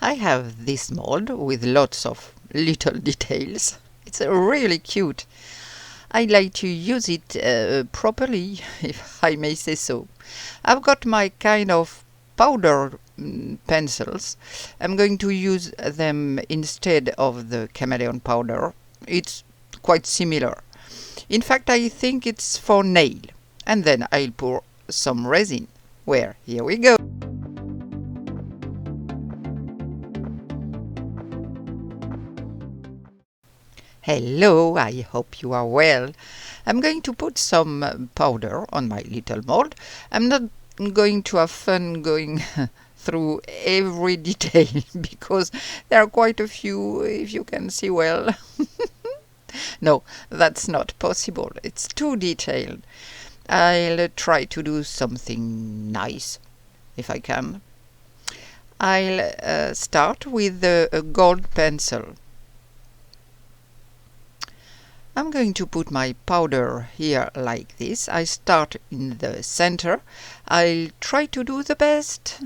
I have this mold with lots of little details. It's really cute. I like to use it properly, if I may say so. I've got my kind of powder pencils. I'm going to use them instead of the chameleon powder. It's quite similar. In fact, I think it's for nail. And then I'll pour some resin. Here we go. Hello, I hope you are well. I'm going to put some powder on my little mold. I'm not going to have fun going through every detail because there are quite a few, if you can see well. No, that's not possible. It's too detailed. I'll try to do something nice, if I can. I'll start with a gold pencil. I'm going to put my powder here like this. I start in the center. I'll try to do the best.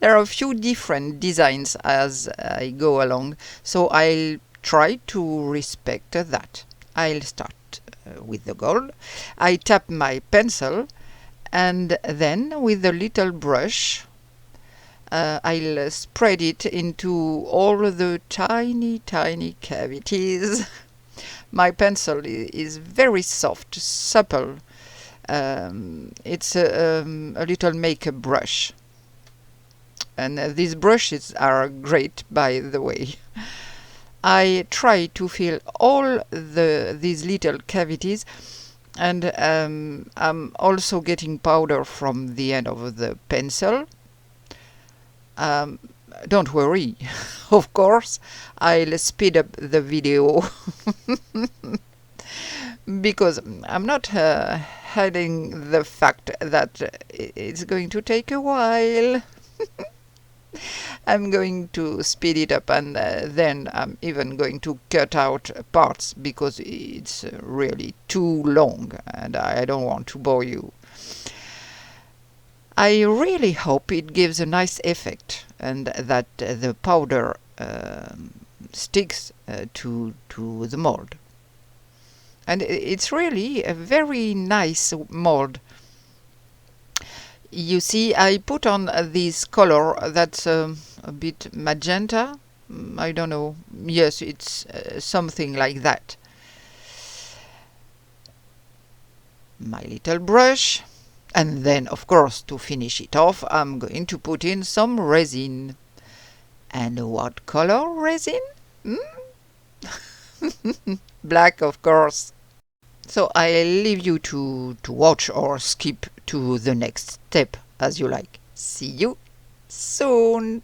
There are a few different designs as I go along, so I'll try to respect that. I'll start with the gold. I tap my pencil and then with a little brush I'll spread it into all the tiny cavities. My pencil is very soft, supple. It's a little makeup brush. And these brushes are great, by the way. I try to fill all these little cavities, and I'm also getting powder from the end of the pencil. Don't worry, of course, I'll speed up the video because I'm not hiding the fact that it's going to take a while. I'm going to speed it up, and then I'm even going to cut out parts because it's really too long and I don't want to bore you. I really hope it gives a nice effect and that the powder sticks to the mold. And it's really a very nice mold. You see, I put on this color that's a bit magenta. I don't know. Yes, it's something like that. My little brush. And then, of course, to finish it off, I'm going to put in some resin. And what color resin? Black, of course. So I'll leave you to watch or skip to the next step, as you like. See you soon!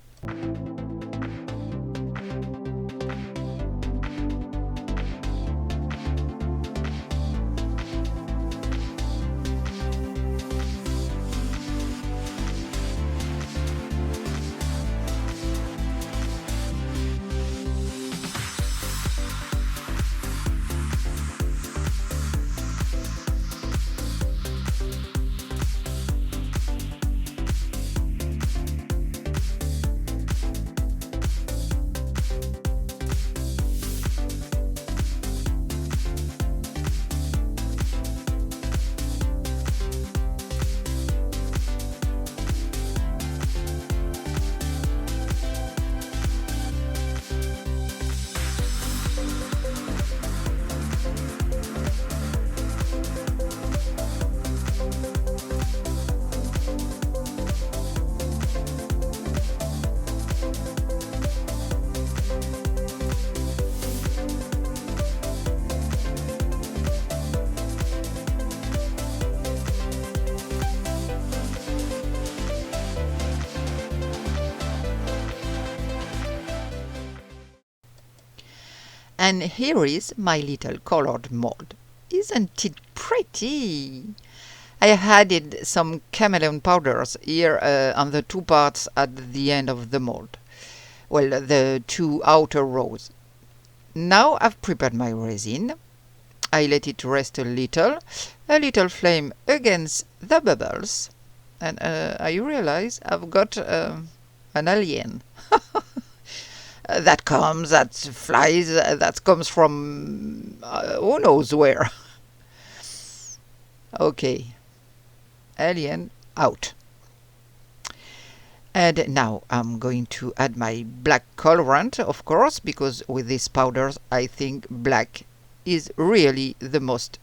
And here is my little colored mold. Isn't it pretty? I added some chameleon powders here on the two parts at the end of the mold. Well, the two outer rows. Now I've prepared my resin. I let it rest a little flame against the bubbles, and I realize I've got an alien. that flies, that comes from who knows where. Okay, alien out. And now I'm going to add my black colorant, of course, because with these powders I think black is really the most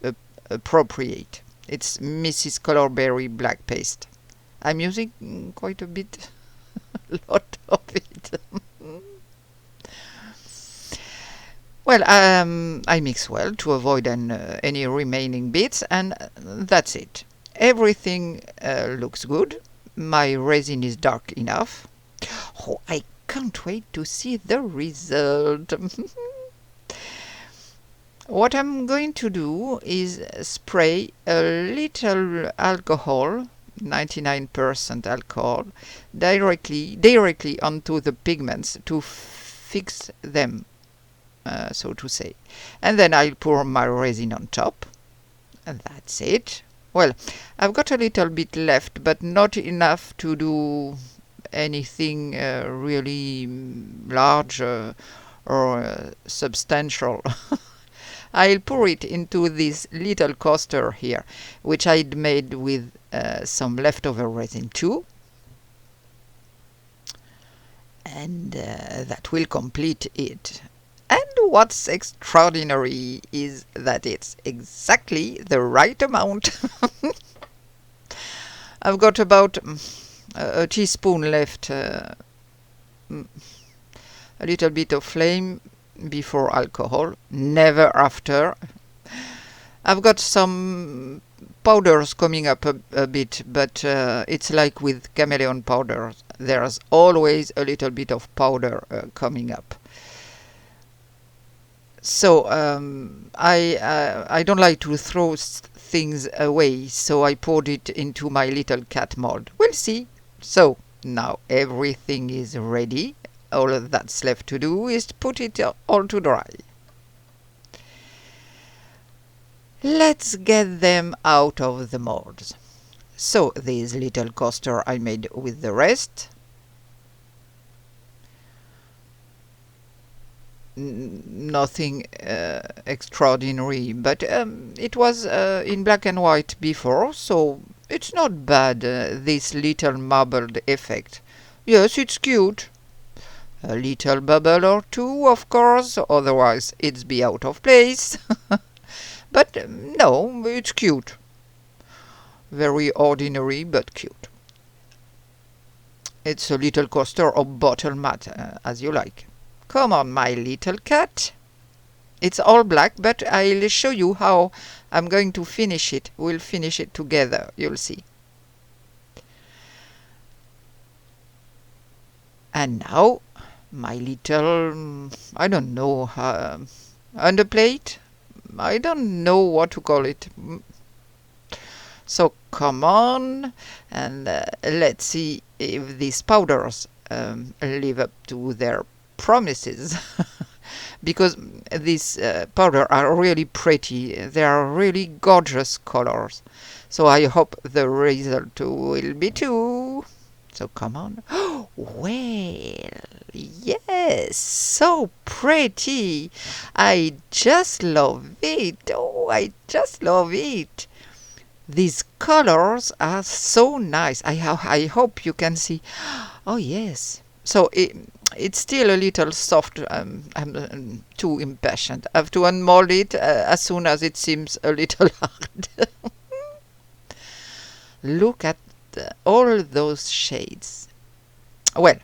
appropriate. It's Mrs. Colorberry black paste. I'm using quite a bit, a lot of it. Well, I mix well to avoid any remaining bits, and that's it. Everything looks good. My resin is dark enough. Oh, I can't wait to see the result. What I'm going to do is spray a little alcohol, 99% alcohol, directly onto the pigments to fix them, so to say. And then I'll pour my resin on top, and that's it. Well, I've got a little bit left, but not enough to do anything really large or substantial. I'll pour it into this little coaster here, which I'd made with some leftover resin too. And that will complete it. And what's extraordinary is that it's exactly the right amount. I've got about a teaspoon left, a little bit of flame before alcohol, never after. I've got some powders coming up a bit, but it's like with chameleon powder. There's always a little bit of powder coming up. So I don't like to throw things away, so I poured it into my little cat mold. We'll see. So now everything is ready. All that's left to do is to put it all to dry. Let's get them out of the molds. So this little coaster I made with the rest. Nothing extraordinary, but it was in black and white before, so it's not bad, this little marbled effect. Yes, it's cute. A little bubble or two, of course, otherwise it'd be out of place. But no, it's cute. Very ordinary, but cute. It's a little coaster or bottle mat, as you like. Come on, my little cat. It's all black, but I'll show you how I'm going to finish it. We'll finish it together, you'll see. And now, my little, I don't know, underplate? I don't know what to call it. So come on, and let's see if these powders live up to their promises. Because these powder are really pretty. They are really gorgeous colors. So I hope the result will be too. So come on. Well, yes, so pretty. I just love it. Oh, I just love it. These colors are so nice. I hope you can see. Oh, yes. So it's still a little soft. I'm too impatient. I have to unmold it as soon as it seems a little hard. Look at all those shades. Well,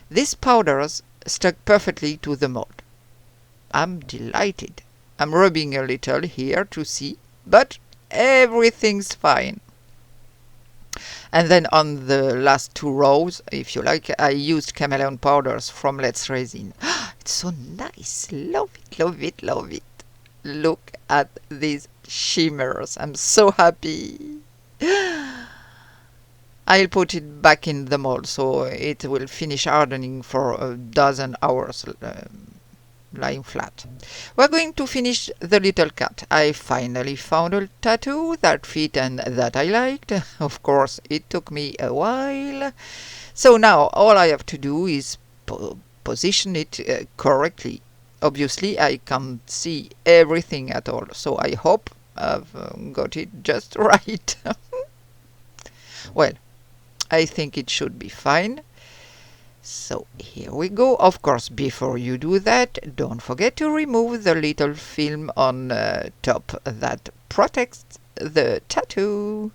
these powders stuck perfectly to the mold. I'm delighted. I'm rubbing a little here to see, but everything's fine. And then on the last two rows, if you like, I used chameleon powders from Let's Resin. It's so nice. Love it, love it, love it. Look at these shimmers. I'm so happy. I'll put it back in the mold so it will finish hardening for a dozen hours, lying flat. We're going to finish the little cat. I finally found a tattoo that fit and that I liked. Of course, it took me a while. So now all I have to do is position it correctly. Obviously, I can't see everything at all, so I hope I've got it just right. Well, I think it should be fine. So here we go. Of course, before you do that, don't forget to remove the little film on top that protects the tattoo.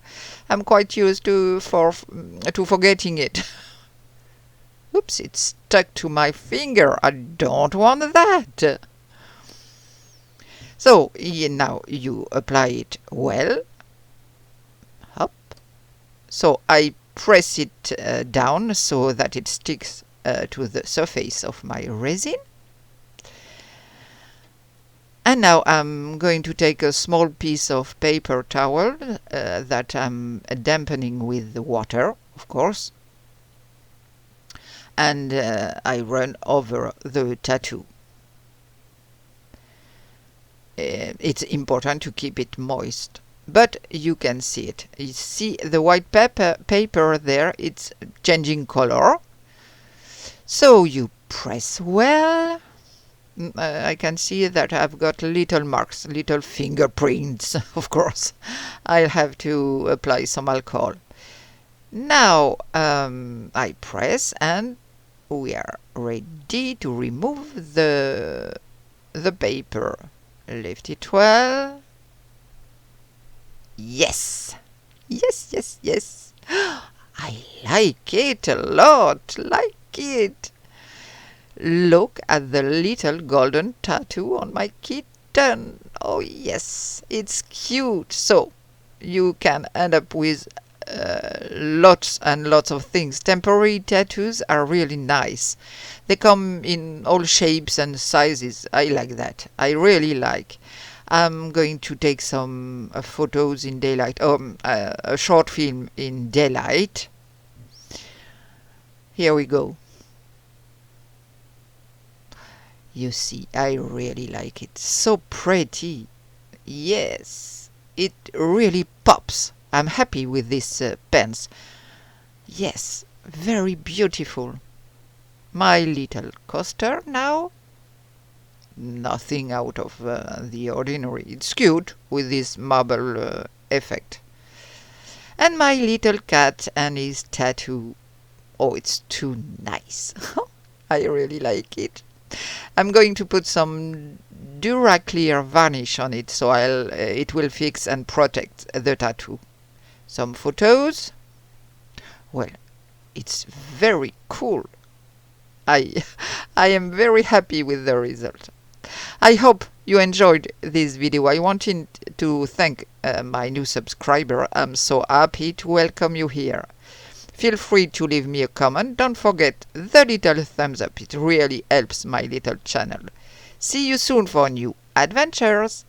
I'm quite used to forgetting it. Oops, it's stuck to my finger. I don't want that. So now you apply it well. Up. So I press it down so that it sticks to the surface of my resin. And now I'm going to take a small piece of paper towel that I'm dampening with the water, of course. And I run over the tattoo. It's important to keep it moist, but you can see it. You see the white paper there, it's changing color. So you press well. I can see that I've got little marks, little fingerprints, of course. I'll have to apply some alcohol. Now I press and we are ready to remove the paper. Lift it well. Yes! Yes, yes, yes! I like it a lot, like it! Look at the little golden tattoo on my kitten. Oh yes, it's cute. So you can end up with lots and lots of things. Temporary tattoos are really nice. They come in all shapes and sizes. I like that. I really like. I'm going to take some photos in daylight. A short film in daylight. Here we go. You see, I really like it. So pretty. Yes, it really pops. I'm happy with this pens. Yes, very beautiful. My little coaster now. Nothing out of the ordinary. It's cute with this marble effect. And my little cat and his tattoo. Oh, it's too nice. I really like it. I'm going to put some Duraclear varnish on it so it will fix and protect the tattoo. Some photos. Well, it's very cool. I am very happy with the result. I hope you enjoyed this video. I wanted to thank my new subscriber. I'm so happy to welcome you here. Feel free to leave me a comment. Don't forget the little thumbs up. It really helps my little channel. See you soon for new adventures.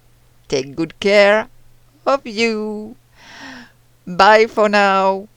Take good care of you. Bye for now.